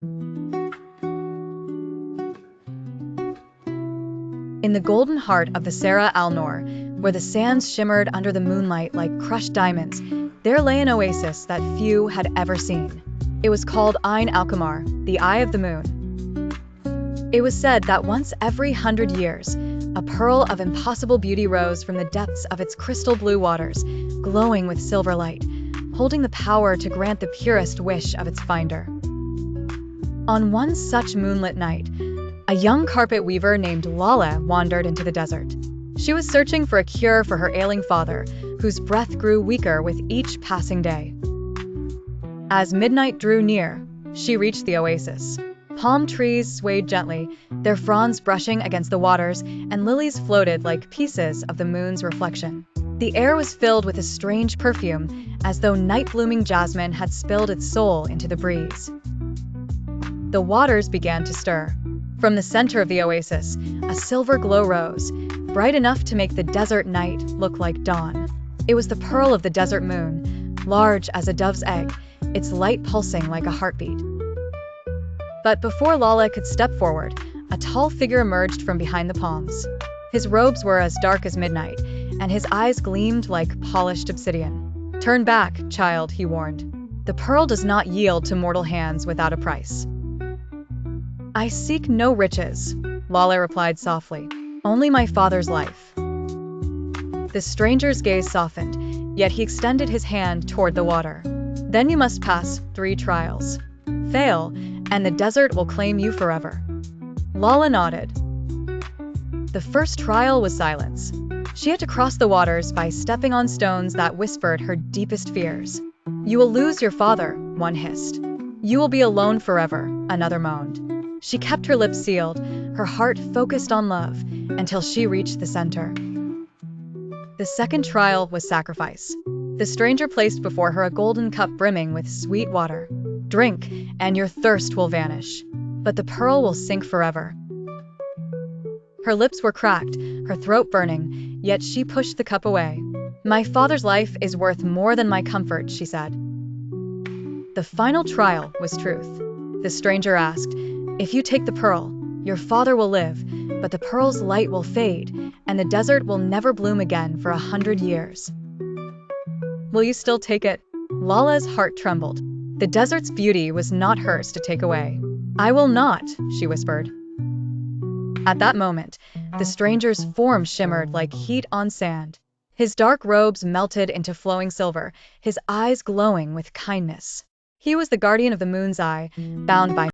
In the golden heart of the Serra al Noor, where the sands shimmered under the moonlight like crushed diamonds, there lay an oasis that few had ever seen. It was called Ain al-Qamar, the Eye of the Moon. It was said that once every 100 years, a pearl of impossible beauty rose from the depths of its crystal blue waters, glowing with silver light, holding the power to grant the purest wish of its finder. On one such moonlit night, a young carpet weaver named Laleh wandered into the desert. She was searching for a cure for her ailing father, whose breath grew weaker with each passing day. As midnight drew near, she reached the oasis. Palm trees swayed gently, their fronds brushing against the waters, and lilies floated like pieces of the moon's reflection. The air was filled with a strange perfume, as though night-blooming jasmine had spilled its soul into the breeze. The waters began to stir. From the center of the oasis, a silver glow rose, bright enough to make the desert night look like dawn. It was the pearl of the desert moon, large as a dove's egg, its light pulsing like a heartbeat. But before Laleh could step forward, a tall figure emerged from behind the palms. His robes were as dark as midnight, and his eyes gleamed like polished obsidian. "Turn back, child," he warned. "The pearl does not yield to mortal hands without a price." "I seek no riches," Laleh replied softly. "Only my father's life." The stranger's gaze softened, yet he extended his hand toward the water. "Then you must pass 3 trials. Fail, and the desert will claim you forever." Laleh nodded. The first trial was silence. She had to cross the waters by stepping on stones that whispered her deepest fears. "You will lose your father," one hissed. "You will be alone forever," another moaned. She kept her lips sealed, her heart focused on love, until she reached the center. The second trial was sacrifice. The stranger placed before her a golden cup brimming with sweet water. "Drink, and your thirst will vanish, but the pearl will sink forever." Her lips were cracked, her throat burning, yet she pushed the cup away. "My father's life is worth more than my comfort," she said. The final trial was truth. The stranger asked, "If you take the pearl, your father will live, but the pearl's light will fade, and the desert will never bloom again for 100 years. Will you still take it?" Laleh's heart trembled. The desert's beauty was not hers to take away. "I will not," she whispered. At that moment, the stranger's form shimmered like heat on sand. His dark robes melted into flowing silver, his eyes glowing with kindness. He was the guardian of the moon's eye, bound by